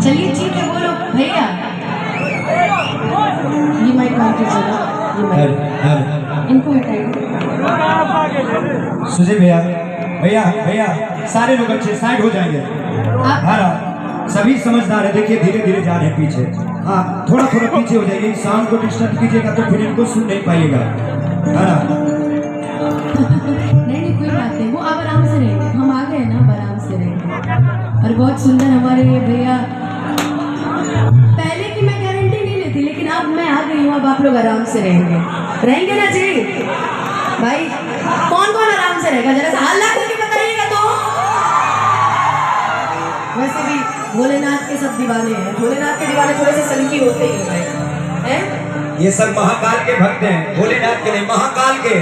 चलिए ठीक है, बोलो भैया। ये माइक मान कीजिएगा, ये माइक इनको हटाइए। सुजय भैया, भैया भैया सारे लोग अच्छे साइड हो जाएंगे। हाँ सभी समझदार है, देखिए धीरे धीरे जा रहे हैं पीछे। हाँ थोड़ा थोड़ा पीछे हो जाइए, शाम को डिस्टर्ब कीजिएगा तो फिर इनको सुन नहीं पाइएगा, है ना? नहीं कोई बात नहीं, वो अब आराम से रहेंगे, हम आ गए ना, अब आराम से रहेंगे। और बहुत सुंदर हमारे भैया, पहले की मैं गारंटी नहीं लेती, लेकिन अब मैं आ गई हूँ, अब आप लोग आराम से रहेंगे ना जी भाई? कौन कौन आराम से रहेगा, जरा सा हल्ला करके बताइएगा तो। वैसे भी भोलेनाथ के सब दीवाने हैं, भोलेनाथ के दीवाने थोड़े से सनकी होते ही हैं। ये सब महाकाल के भक्त हैं, भोलेनाथ के नहीं, महाकाल के।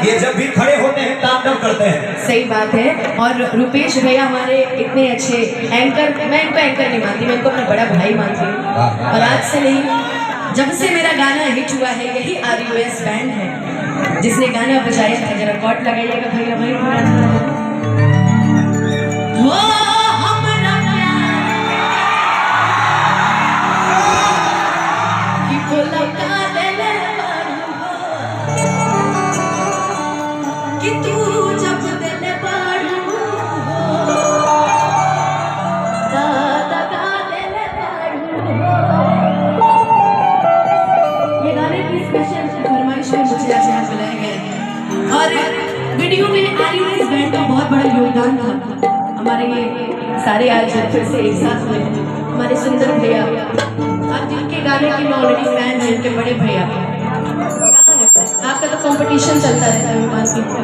ये जब भी खड़े होते हैं तांडव करते हैं। सही बात है। और रुपेश भैया हमारे इतने अच्छे एंकर, मैं इनको एंकर नहीं मानती, मैं इनको अपना बड़ा भाई मानती हूँ। और आज से नहीं, जब से मेरा गाना हिट हुआ है, यही RUS बैंड है जिसने गाना बजाया था। जरा कॉर्ड लगाइएगा भैया भाई। और वीडियो में RUS बैंड का बहुत बड़ा योगदान था। हमारे ये सारे आज फिर से एक साथ हुए हैं, हमारे सुंदर भैया, आप जिनके गाने की मैं ऑलरेडी फैन है, उनके बड़े भैया। आपका तो कंपटीशन चलता रहता है, मैं मानती हूँ।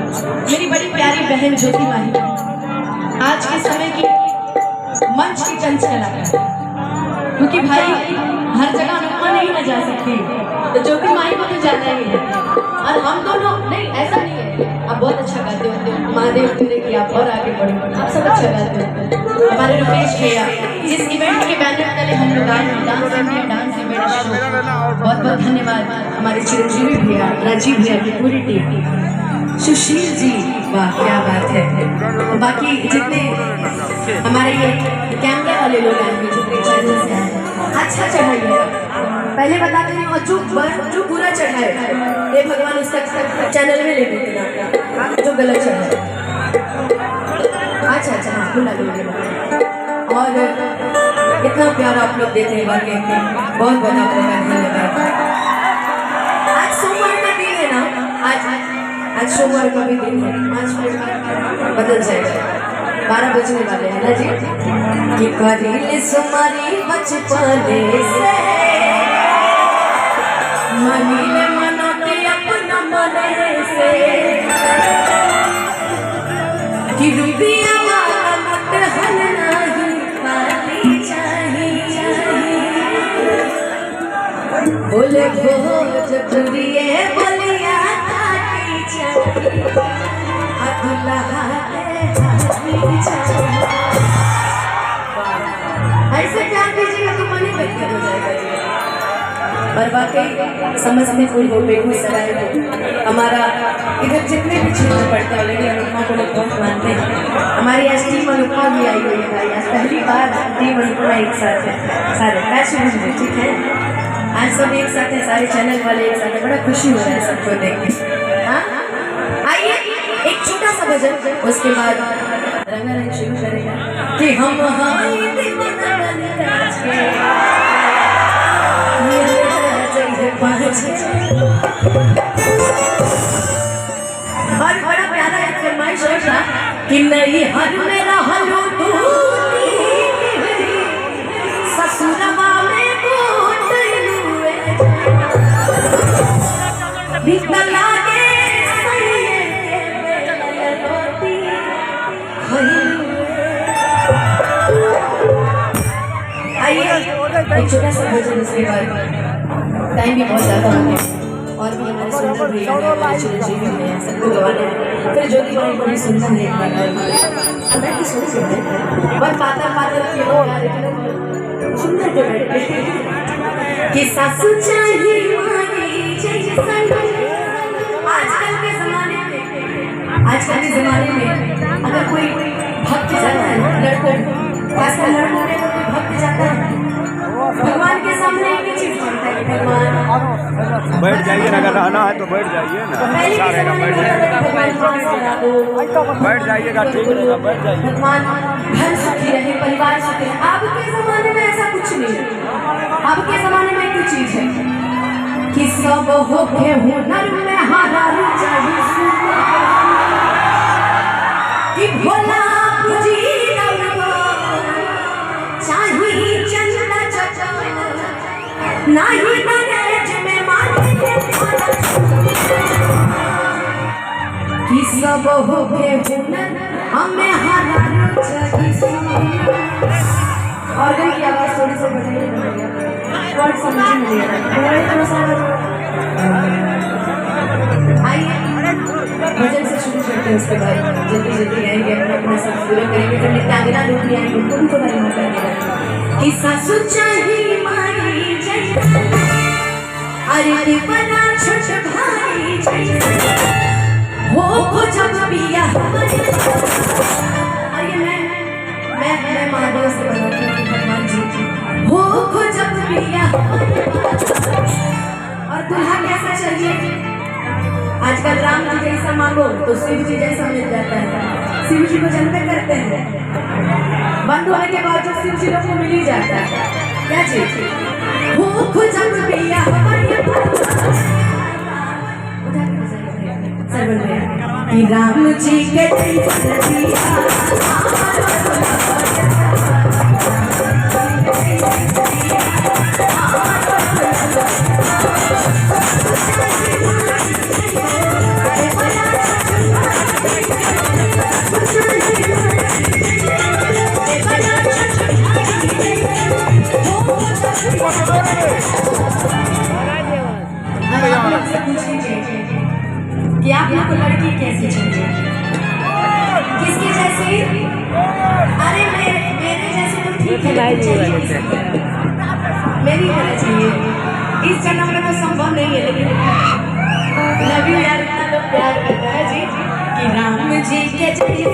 मेरी बड़ी प्यारी बहन ज्योति माही, आज के समय की मंच की चंचल कलाकार, क्योंकि भाई हर जगह अनुपमा नहीं ना जा सकती, तो ज्योति माही को तो जाना ही है। और हम दोनों नहीं, ऐसा नहीं है, आप बहुत अच्छा गाते हो, महादेव कि आप और आगे बढ़ो, आप सब अच्छा गाते हो। हमारे रुपेश भैया, जिस इवेंट के बैनर तले हम लोग आए हैं, डांस इवेंट शो, बहुत बहुत धन्यवाद। हमारे चिरंजीवी भैया, राजीव भैया की पूरी टीम, सुशील जी, वाह क्या बात है। बाकी जितने हमारे ये कैमरा वाले लोग आए हैं, जितने चैनल से आए, अच्छा चढ़ाइए। पहले बताते हैं, और जो बुरा चढ़ा है, ये भगवान उसका चैनल में ले लेते, जो गलत चढ़ा है। अच्छा हाँ खुला और इतना प्यार आप लोग देते हैं, वाकई बहुत बहुत आप लोगों का धन्यवाद। आज सोमवार का दिन है ना, आज सोमवार का भी दिन है, 5 बदल जाएगा, 12 बजने वाले हैं ना जी। कि करीले सुमारी बचपन से मनीले मनोते अपना मने से, कि रुपया वाला नोट हल नहीं पानी चाहिए, बोले भोजपुरिये बोलिया काटी चाहिए, अदुल्ला ऐसे क्या कीजिएगा तो मनी बेहतर हो जाएगा जी। और वाकई समझने कोई हो, बेगूसराय हो, हमारा इधर जितने भी क्षेत्र पड़ते हैं, लेकिन अनुपमा को लोग बहुत मानते हैं। हमारी आज टीम अनुपमा भी आई हुई है भाई, आज पहली बार टीम अनुपमा एक साथ है, सारे मैच में, ठीक है। आज सब एक साथ है, सारे चैनल वाले एक साथ है, बड़ा खुशी हो रहा है सबको देख के। हाँ आइए एक छोटा सा भजन, उसके बाद रंगारंग शुरू करेगा कि हम और बड़ा प्यारा एक फरमाइश था कि नहीं हर मेरा हलो तू ससुरवा में गोट लुए भीतर लागे सही के रोटी आइए एक छोटा सा भजन, इसके बाद टाइम भी बहुत ज़्यादा हो गया, और भी हमारे सुंदर भैया हैं, चिरंजीवी हैं, सबको गवाने हैं। फिर ज्योति भाई को भी सुनना है, मैं भी सुन है बहुत पातर के लोग आ रहे हैं, सुंदर के बैठे कि सासू चाहिए मारी चाहिए। आजकल के ज़माने में अगर कोई भक्त ज़्यादा है, धड़कन, खासकर लड़कों में तो कोई भक्त जाता है भगवान के सामने एक ही चीज मांगता है कि भगवान बैठ जाइए ना, अगर रहना है तो बैठ जाइए ना, पहले अच्छा के रहेगा, जमाने बैठ में जाइए, भगवान पास करा दो, बैठ जाइएगा, ठीक रहेगा, बैठ जाइए। भगवान घर सुखी रहे, परिवार सुखी रहे। अब के जमाने में ऐसा कुछ नहीं है। अब के जमाने में एक ही चीज है कि सब हो के हुनर में हारा चाहिए कि भोला पूजी चाहिए चंदा चचा नहीं नरेज में मानी कि सब हो के हुनर हमें हारा चाहिए। ऑर्गन की आवाज थोड़ी सी बढ़ाइए, वर्ड समझ नहीं आ रहा। आइए भजन से शुरू करते हैं, उसके बाद जल्दी जल्दी आएंगे, अपना सब पूरा करेंगे। जब नित्यांगना लोग भी आएंगे उनको भी तो भाई मौका मिलेगा कि सासु चाहिए माई जय अरे दीवाना छोट भाई जय हो जब पिया अरे मैं महादेव से बताती हूँ भगवान जी हो जब पिया और दुल्हा कैसा चाहिए। आजकल राम जी जैसा मांगो तो शिव जी जैसा मिल जाता है। शिव जी को जानते करते हैं, बंद होने के बाद जो शिव जी लोग को मिल ही जाता है। क्या चीज हो जब पिया कि राम जी के कि आप लोग को लड़की कैसी चाहिए, किसकी जैसी? अरे मेरे जैसे तो ठीक है, मेरी तरह चाहिए। इस जन्म में तो संभव नहीं है, लेकिन लव यू यार, इतना लोग प्यार करता है जी कि राम जी के चाहिए